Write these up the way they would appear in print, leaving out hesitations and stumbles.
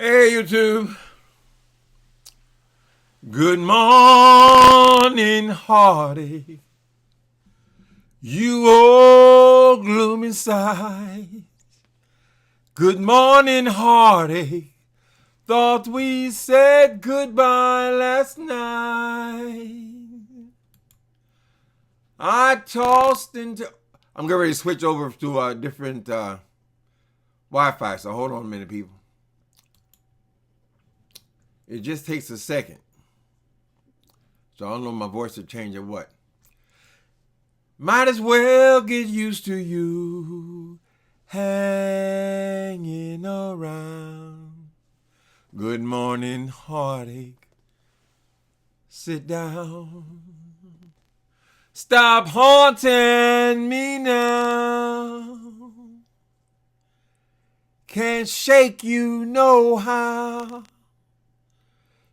Hey, YouTube. Good morning, heartache. You old gloomy sight. Good morning, heartache. Thought we said goodbye last night. I tossed into... I'm getting ready to switch over to a different Wi-Fi, so hold on a minute, people. It just takes a second. So I don't know if my voice will change or what. Might as well get used to you hanging around. Good morning, heartache. Sit down. Stop haunting me now. Can't shake you no how.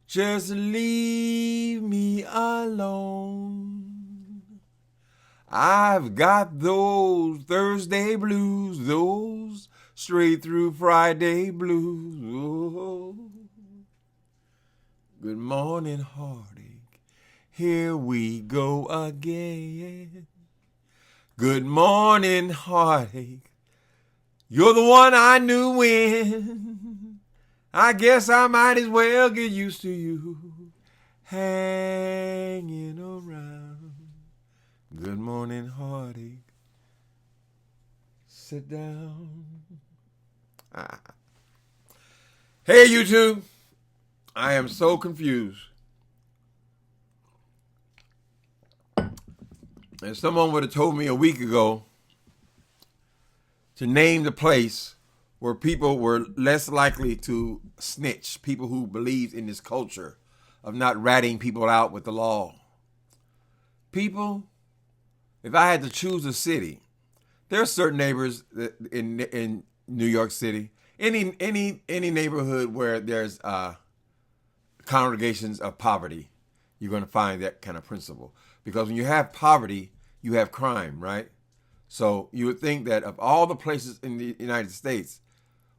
Just leave me alone. I've got those Thursday blues, those straight through Friday blues. Oh. Good morning, heartache. Here we go again. Good morning, heartache. You're the one I knew when. I guess I might as well get used to you hanging around. Good morning, heartache. Sit down. Hey, YouTube. I am so confused. If someone would have told me a week ago to name the place where people were less likely to snitch, people who believed in this culture of not ratting people out with the law. People, if I had to choose a city, there are certain neighbors in New York City, any neighborhood where there's congregations of poverty, you're going to find that kind of principle. Because when you have poverty, you have crime, right? So you would think that of all the places in the United States,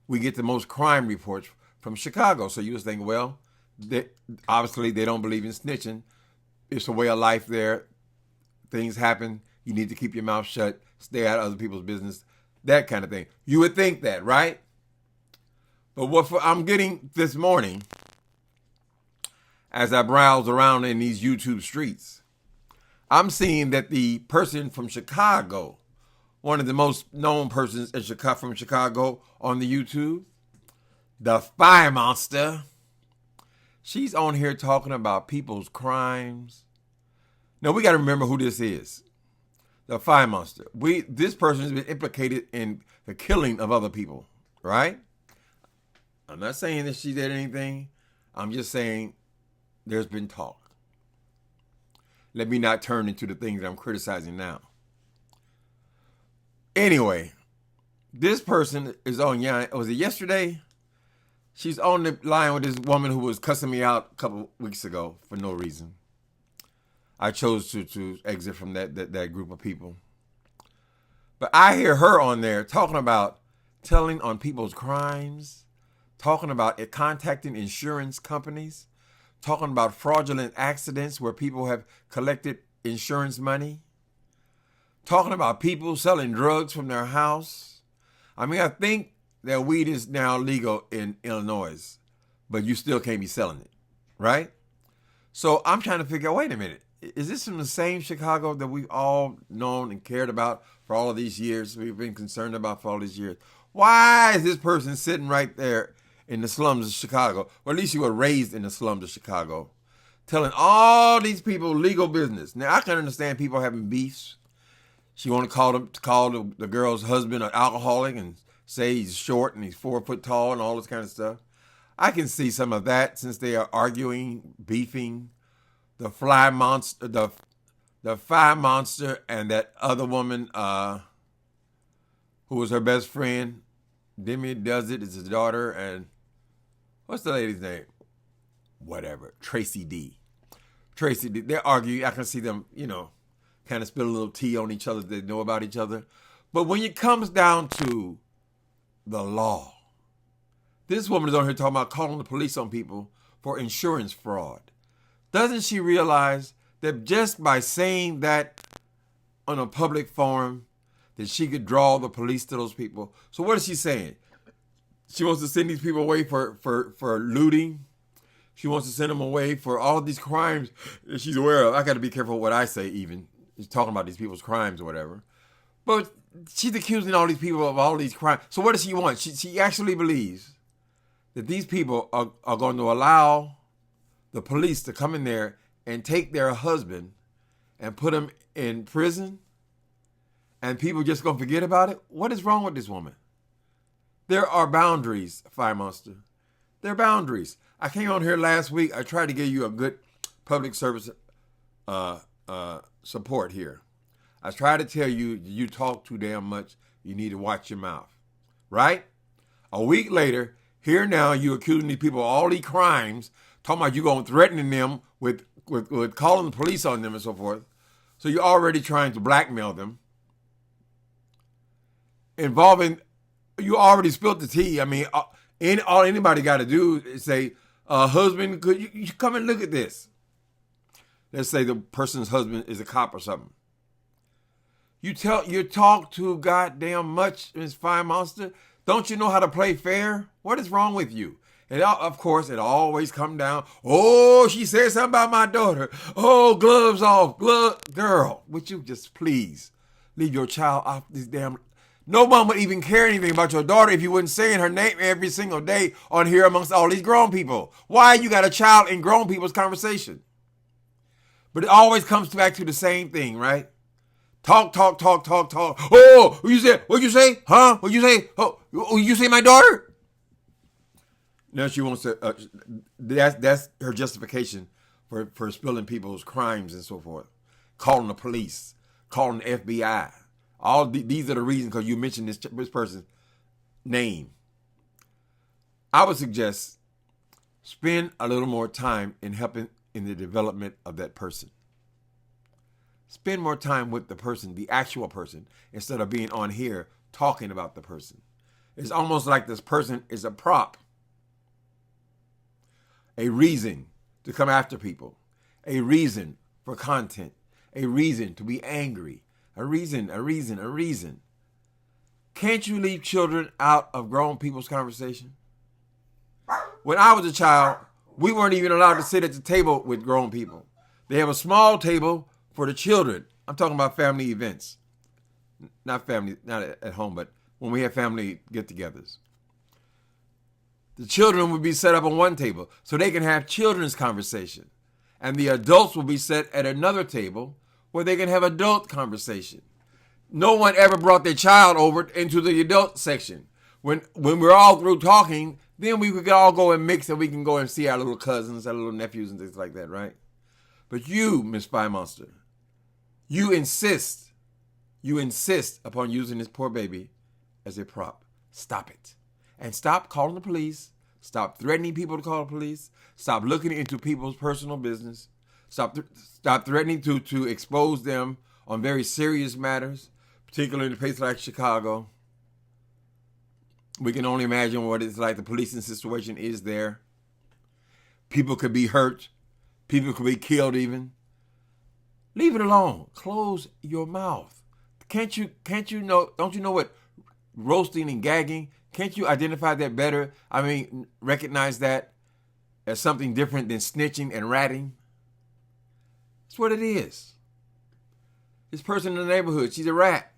we get the most crime reports from Chicago. So you just think, well, obviously they don't believe in snitching. It's a way of life there. Things happen. You need to keep your mouth shut, stay out of other people's business, that kind of thing. You would think that, right? But what I'm getting this morning, as I browse around in these YouTube streets, I'm seeing that the person from Chicago, one of the most known persons from Chicago on the YouTube, the Fire Monster, she's on here talking about people's crimes. Now, we got to remember who this is. The Fire Monster. This person has been implicated in the killing of other people, right? I'm not saying that she did anything. I'm just saying there's been talk. Let me not turn into the things that I'm criticizing now. Anyway, this person is on, was it yesterday? She's on the line with this woman who was cussing me out a couple weeks ago for no reason. I chose to exit from that group of people. But I hear her on there talking about telling on people's crimes, talking about contacting insurance companies, talking about fraudulent accidents where people have collected insurance money, talking about people selling drugs from their house. I mean, I think that weed is now legal in Illinois, but you still can't be selling it, right? So I'm trying to figure out, wait a minute, is this from the same Chicago that we've all known and cared about for all of these years, we've been concerned about for all these years? Why is this person sitting right there in the slums of Chicago, or at least you were raised in the slums of Chicago, telling all these people legal business? Now, I can understand people having beefs. She want to call the girl's husband an alcoholic and say he's short and he's 4 foot tall and all this kind of stuff. I can see some of that since they are arguing, beefing. The Fire Monster and that other woman who was her best friend, Demi does it, is his daughter, and what's the lady's name? Whatever, Tracy D. They argue. I can see them, kind of spill a little tea on each other. They know about each other. But when it comes down to the law, This woman is on here talking about calling the police on people for insurance fraud. Doesn't she realize that just by saying that on a public forum, that she could draw the police to those people? So what is she saying? She wants to send these people away for looting. She wants to send them away for all of these crimes that she's aware of. I got to be careful what I say even. She's talking about these people's crimes or whatever. But she's accusing all these people of all these crimes. So what does she want? She actually believes that these people are going to allow the police to come in there and take their husband and put him in prison, and people just going to forget about it? What is wrong with this woman? There are boundaries, Fire Monster. There are boundaries. I came on here last week. I tried to give you a good public service support here. I tried to tell you, you talk too damn much. You need to watch your mouth. Right? A week later, here now you accusing these people of all these crimes, talking about you going threatening them with calling the police on them and so forth. So you're already trying to blackmail them. You already spilled the tea. I mean, all anybody got to do is say, husband, could you come and look at this? Let's say the person's husband is a cop or something. You talk too goddamn much, Miss Fire Monster. Don't you know how to play fair? What is wrong with you? And of course, it always come down. Oh, she said something about my daughter. Oh, gloves off, girl. Would you just please leave your child off this damn? No one would even care anything about your daughter if you wouldn't say her name every single day on here amongst all these grown people. Why you got a child in grown people's conversation? But it always comes back to the same thing, right? Talk. Oh, what you say? What you say? Huh? What you say? Oh, you say my daughter? Now she wants to. That's her justification for spilling people's crimes and so forth. Calling the police, calling the FBI. These are the reasons, because you mentioned this person's name. I would suggest spend a little more time in helping in the development of that person. Spend more time with the person, the actual person, instead of being on here talking about the person. It's almost like this person is a prop, a reason to come after people, a reason for content, a reason to be angry, a reason. Can't you leave children out of grown people's conversation? When I was a child, we weren't even allowed to sit at the table with grown people. They have a small table for the children. I'm talking about family events. Not at home, but when we have family get-togethers. The children would be set up on one table so they can have children's conversation. And the adults will be set at another table where they can have adult conversation. No one ever brought their child over into the adult section. When we're all through talking, then we could all go and mix and we can go and see our little cousins, our little nephews and things like that, right? But you, Miss Spy Monster, you insist upon using this poor baby as a prop. Stop it. And stop calling the police. Stop threatening people to call the police. Stop looking into people's personal business. Stop threatening to expose them on very serious matters, particularly in a place like Chicago. We can only imagine what it's like. The policing situation is there. People could be hurt. People could be killed even. Leave it alone. Close your mouth. Can't you know, don't you know what roasting and gagging, can't you identify that better? I mean, recognize that as something different than snitching and ratting? That's what it is. This person in the neighborhood, she's a rat.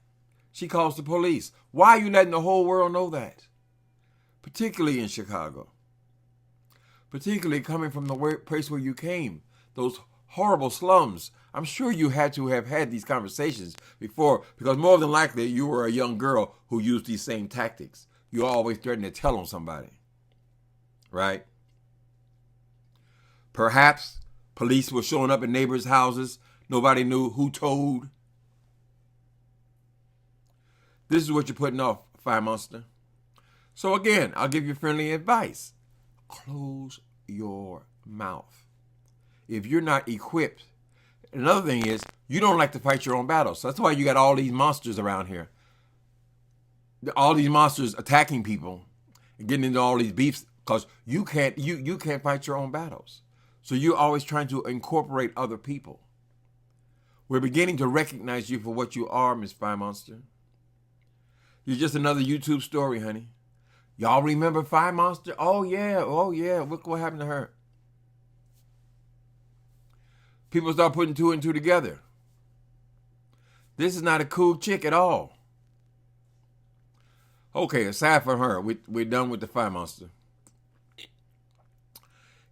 She calls the police. Why are you letting the whole world know that? Particularly in Chicago. Particularly coming from the place where you came, those horrible slums. I'm sure you had to have had these conversations before, because more than likely you were a young girl who used these same tactics. You always threatened to tell on somebody, right? Perhaps police were showing up in neighbors' houses. Nobody knew who told. This is what you're putting off, Fire Monster. So again, I'll give you friendly advice. Close your mouth. If you're not equipped, another thing is you don't like to fight your own battles. So that's why you got all these monsters around here. All these monsters attacking people and getting into all these beefs because you can't fight your own battles. So you're always trying to incorporate other people. We're beginning to recognize you for what you are, Miss Fire Monster. You're just another YouTube story, honey. Y'all remember Fire Monster? Oh yeah. Look what happened to her. People start putting two and two together. This is not a cool chick at all. Okay, aside from her, we're done with the Fire Monster.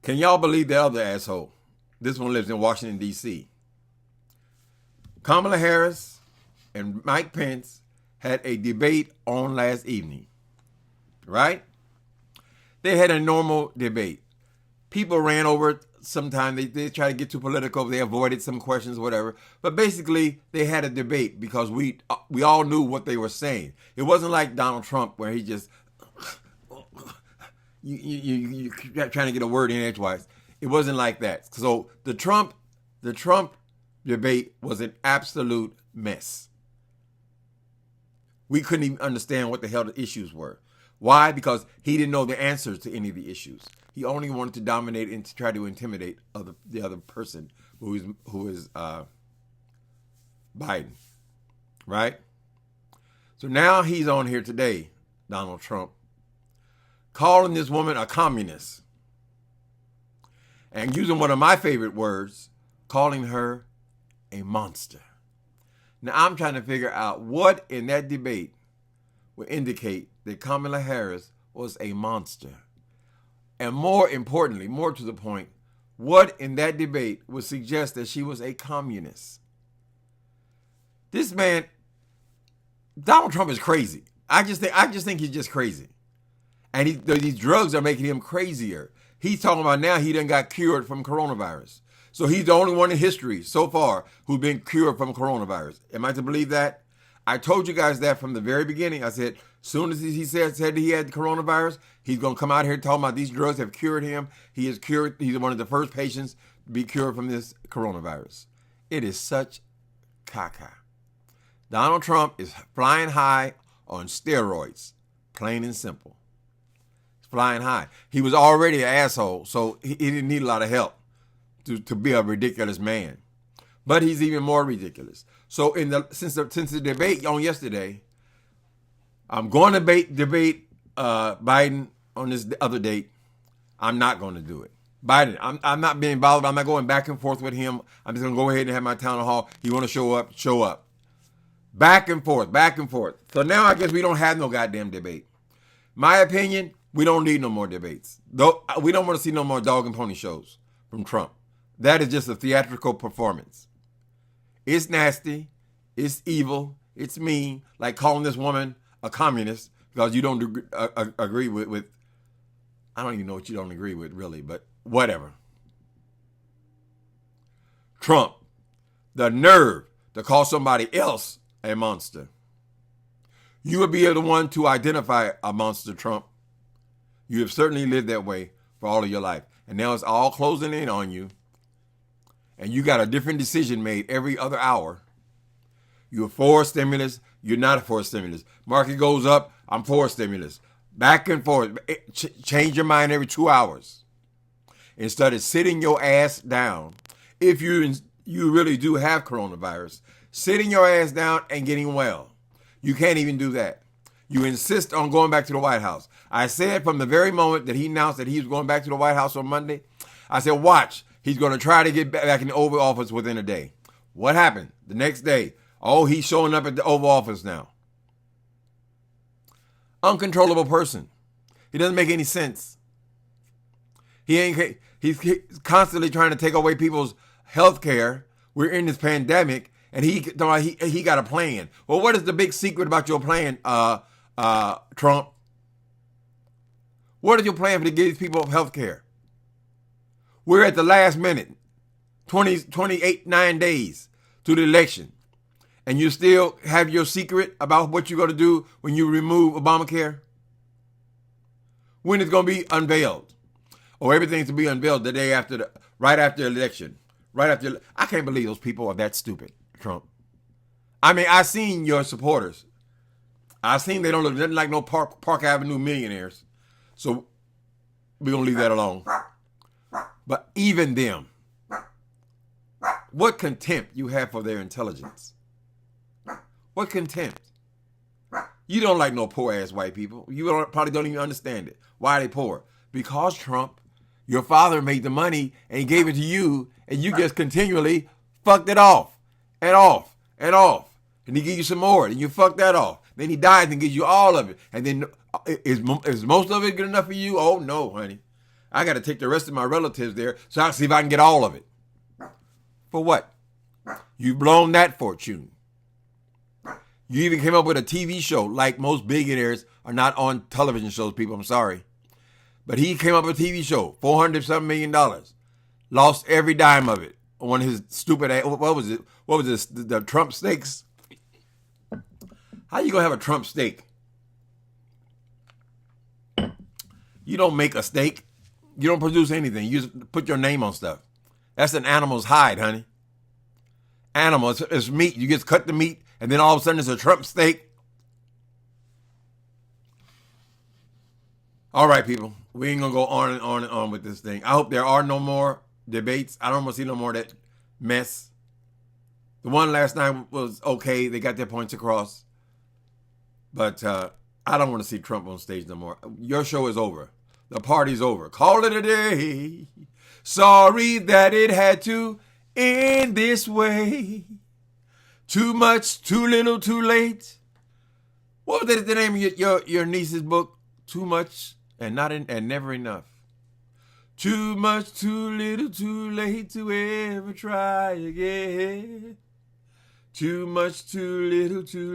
Can y'all believe the other asshole? This one lives in Washington, D.C. Kamala Harris and Mike Pence had a debate on last evening, right? They had a normal debate. People ran over it. Sometimes they try to get too political. They avoided some questions, whatever. But basically, they had a debate because we all knew what they were saying. It wasn't like Donald Trump where he just you trying to get a word in edgewise. It wasn't like that. So the Trump debate was an absolute mess. We couldn't even understand what the hell the issues were. Why? Because he didn't know the answers to any of the issues. He only wanted to dominate and to try to intimidate the other person who is Biden, right? So now he's on here today, Donald Trump, calling this woman a communist and using one of my favorite words, calling her a monster. Now I'm trying to figure out what in that debate would indicate that Kamala Harris was a monster. And more importantly, more to the point, what in that debate would suggest that she was a communist? This man, Donald Trump is crazy. I just think he's just crazy. And these drugs are making him crazier. He's talking about now he done got cured from coronavirus. So he's the only one in history so far who's been cured from coronavirus. Am I to believe that? I told you guys that from the very beginning. I said, soon as he said he had coronavirus, he's going to come out here talking about these drugs have cured him. He is cured. He's one of the first patients to be cured from this coronavirus. It is such caca. Donald Trump is flying high on steroids, plain and simple. He's flying high. He was already an asshole, so he didn't need a lot of help to be a ridiculous man. But he's even more ridiculous. So since the debate on yesterday, I'm going to debate Biden on this other date. I'm not going to do it. Biden, I'm not being bothered. I'm not going back and forth with him. I'm just going to go ahead and have my town hall. You want to show up? Show up. Back and forth, back and forth. So now I guess we don't have no goddamn debate. My opinion, we don't need no more debates. Though we don't want to see no more dog and pony shows from Trump. That is just a theatrical performance. It's nasty. It's evil. It's mean. Like calling this woman a communist because you don't agree with I don't even know what you don't agree with, really, but whatever. Trump, the nerve to call somebody else a monster. You would be the one to identify a monster, Trump. You have certainly lived that way for all of your life. And now it's all closing in on you. And you got a different decision made every other hour. You're for stimulus. You're not for stimulus. Market goes up. I'm for stimulus. Back and forth. Change your mind every 2 hours. Instead of sitting your ass down, if you really do have coronavirus, sitting your ass down and getting well. You can't even do that. You insist on going back to the White House. I said from the very moment that he announced that he was going back to the White House on Monday, I said, watch. He's going to try to get back in the Oval Office within a day. What happened? The next day, oh, he's showing up at the Oval Office now. Uncontrollable person. He doesn't make any sense. He's constantly trying to take away people's health care. We're in this pandemic, and he got a plan. Well, what is the big secret about your plan, Trump? What is your plan to give these people health care? We're at the last minute, 9 days to the election. And you still have your secret about what you're going to do when you remove Obamacare? When it's going to be unveiled? Or everything's to be unveiled the day after, right after the election. I can't believe those people are that stupid, Trump. I mean, I've seen your supporters. I've seen they don't look nothing like no Park Avenue millionaires. So we're going to leave that alone. But even them, what contempt you have for their intelligence. What contempt. You don't like no poor-ass white people. You probably don't even understand it. Why are they poor? Because Trump, your father made the money and he gave it to you, and you just continually fucked it off and off and off. And he give you some more, and you fuck that off. Then he dies and gives you all of it. And then is most of it good enough for you? Oh, no, honey. I got to take the rest of my relatives there so I can see if I can get all of it. For what? You've blown that fortune. You even came up with a TV show, like most billionaires are not on television shows, people. I'm sorry. But he came up with a TV show, $400-something million. Lost every dime of it on his stupid ass. What was it? What was this? The Trump steaks? How you going to have a Trump steak? You don't make a steak. You don't produce anything. You just put your name on stuff. That's an animal's hide, honey. Animal, it's meat. You just cut the meat, and then all of a sudden it's a Trump steak. All right, people. We ain't going to go on and on and on with this thing. I hope there are no more debates. I don't want to see no more of that mess. The one last night was okay. They got their points across. But I don't want to see Trump on stage no more. Your show is over. The party's over. Call it a day. Sorry that it had to end this way. Too much, too little, too late. What was the name of your niece's book? Too much and never enough. Too much, too little, too late to ever try again. Too much, too little, too late.